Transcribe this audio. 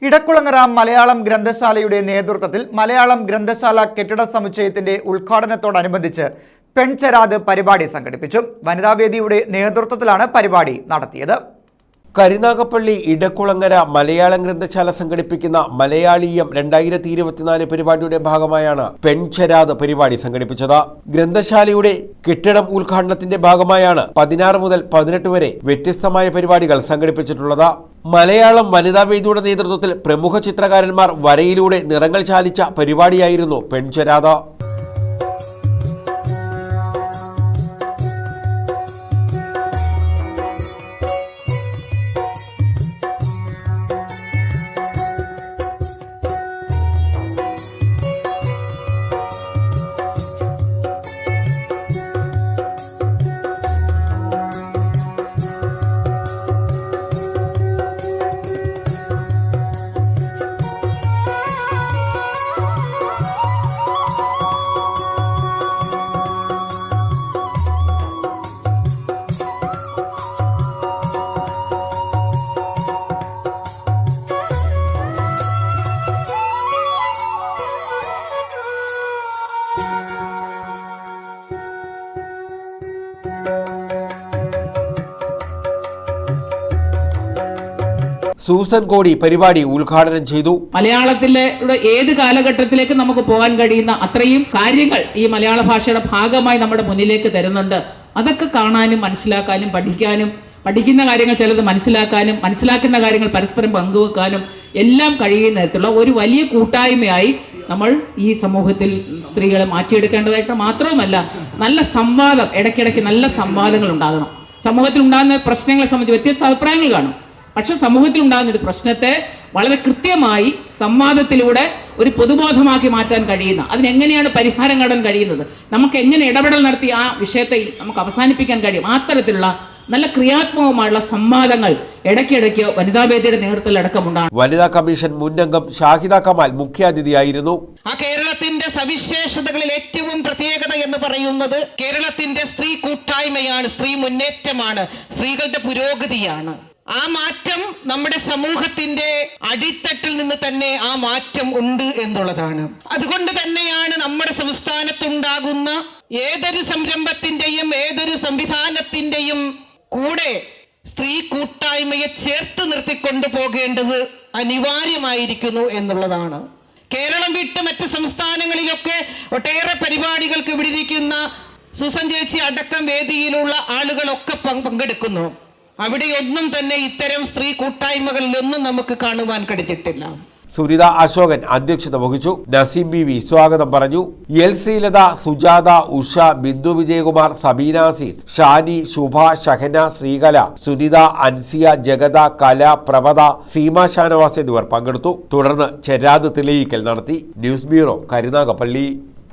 ഇടക്കുളങ്ങര മലയാളം ഗ്രന്ഥശാലയുടെ നേതൃത്വത്തിൽ മലയാളം ഗ്രന്ഥശാല കെട്ടിട സമുച്ചയത്തിന്റെ ഉദ്ഘാടനത്തോടനുബന്ധിച്ച് പെൺചെരാത് പരിപാടി സംഘടിപ്പിച്ചു. വനിതാവേദിയുടെ നേതൃത്വത്തിലാണ് പരിപാടി നടത്തിയത്. കരുനാഗപ്പള്ളി ഇടക്കുളങ്ങര മലയാളം ഗ്രന്ഥശാല സംഘടിപ്പിക്കുന്ന മലയാളീയം 2024 പരിപാടിയുടെ ഭാഗമായാണ് പെൺചെരാത് പരിപാടി സംഘടിപ്പിച്ചത്. ഗ്രന്ഥശാലയുടെ കെട്ടിടം ഉദ്ഘാടനത്തിന്റെ ഭാഗമായാണ് 16 മുതൽ 18 വരെ വ്യത്യസ്തമായ പരിപാടികൾ സംഘടിപ്പിച്ചിട്ടുള്ളത്. മലയാളം വനിതാവേദിയുടെ നേതൃത്വത്തിൽ പ്രമുഖ ചിത്രകാരന്മാർ വരയിലൂടെ നിറങ്ങൾ ചാലിച്ച പരിപാടിയായിരുന്നു പെൺചെരാത്. സൂസൻ കോടി പരിപാടി ഉദ്ഘാടനം ചെയ്തു. മലയാളത്തിലെ ഏത് കാലഘട്ടത്തിലേക്ക് നമുക്ക് പോകാൻ കഴിയുന്ന അത്രയും കാര്യങ്ങൾ ഈ മലയാള ഭാഷയുടെ ഭാഗമായി നമ്മുടെ മുന്നിലേക്ക് തരുന്നുണ്ട്. അതൊക്കെ കാണാനും മനസ്സിലാക്കാനും പഠിക്കാനും, പഠിക്കുന്ന കാര്യങ്ങൾ ചിലത് മനസ്സിലാക്കാനും, മനസ്സിലാക്കുന്ന കാര്യങ്ങൾ പരസ്പരം പങ്കുവെക്കാനും എല്ലാം കഴിയുന്ന തരത്തിലുള്ള ഒരു വലിയ കൂട്ടായ്മയായി നമ്മൾ ഈ സമൂഹത്തിൽ സ്ത്രീകളെ മാറ്റിയെടുക്കേണ്ടതായിട്ട് മാത്രവുമല്ല, നല്ല സംവാദം, ഇടയ്ക്കിടയ്ക്ക് നല്ല സംവാദങ്ങൾ ഉണ്ടാകണം. സമൂഹത്തിൽ ഉണ്ടാകുന്ന പ്രശ്നങ്ങളെ സംബന്ധിച്ച് വ്യത്യസ്ത അഭിപ്രായങ്ങൾ കാണും. പക്ഷെ സമൂഹത്തിൽ ഉണ്ടാകുന്ന ഒരു പ്രശ്നത്തെ വളരെ കൃത്യമായി സംവാദത്തിലൂടെ ഒരു പൊതുബോധമാക്കി മാറ്റാൻ കഴിയുന്ന, അതിനെങ്ങനെയാണ് പരിഹാരം കാണാൻ കഴിയുന്നത്, നമുക്ക് എങ്ങനെ ഇടപെടൽ നടത്തി ആ വിഷയത്തെ നമുക്ക് അവസാനിപ്പിക്കാൻ കഴിയും, അത്തരത്തിലുള്ള നല്ല ക്രിയാത്മകമായുള്ള സംവാദങ്ങൾ ഇടയ്ക്കിടയ്ക്ക് വനിതാവേദിയുടെ നേതൃത്വത്തിൽ അടക്കമുണ്ടാണ്. വനിതാ കമ്മീഷൻ മുന്നംഗം ഷാഹിദ കമാൽ മുഖ്യാതിഥിയായിരുന്നു. ആ കേരളത്തിന്റെ സവിശേഷതകളിൽ ഏറ്റവും പ്രത്യേകത എന്ന് പറയുന്നത് കേരളത്തിന്റെ സ്ത്രീ കൂട്ടായ്മയാണ്, സ്ത്രീ മുന്നേറ്റമാണ്, സ്ത്രീകളുടെ പുരോഗതിയാണ്. ആ മാറ്റം നമ്മുടെ സമൂഹത്തിന്റെ അടിത്തട്ടിൽ നിന്ന് തന്നെ ആ മാറ്റം ഉണ്ട് എന്നുള്ളതാണ്. അതുകൊണ്ട് തന്നെയാണ് നമ്മുടെ സംസ്ഥാനത്തുണ്ടാകുന്ന ഏതൊരു സംരംഭത്തിന്റെയും ഏതൊരു സംവിധാനത്തിന്റെയും കൂടെ സ്ത്രീ കൂട്ടായ്മയെ ചേർത്ത് നിർത്തിക്കൊണ്ടു പോകേണ്ടത് അനിവാര്യമായിരിക്കുന്നു എന്നുള്ളതാണ്. കേരളം വിട്ട് മറ്റ് സംസ്ഥാനങ്ങളിലൊക്കെ ഒട്ടേറെ പരിപാടികൾക്ക് ഇവിടെ ഇരിക്കുന്ന സുസൻ ചേച്ചി അടക്കം വേദിയിലുള്ള ആളുകളൊക്കെ പങ്കെടുക്കുന്നു. അവിടെയൊന്നും തന്നെ ഇത്തരം സ്ത്രീ കൂട്ടായ്മകളിലൊന്നും നമുക്ക് കാണുവാൻ കഴിഞ്ഞിട്ടില്ല. സുനിത അശോകൻ അധ്യക്ഷത വഹിച്ചു. നസീം ബി സ്വാഗതം പറഞ്ഞു. എൽ ശ്രീലത, സുജാത, ഉഷ, ബിന്ദു വിജയകുമാർ, സബീനാസീസ്, ഷാനി, ശുഭ, ഷഹന, ശ്രീകല, സുനിത, അൻസിയ, ജഗത, കല, പ്രഭത, സീമ ഷാനവാസ് എന്നിവർ പങ്കെടുത്തു. തുടർന്ന് ചെരാത് തെളിയിക്കൽ നടത്തി. News bureau, Karunagappally.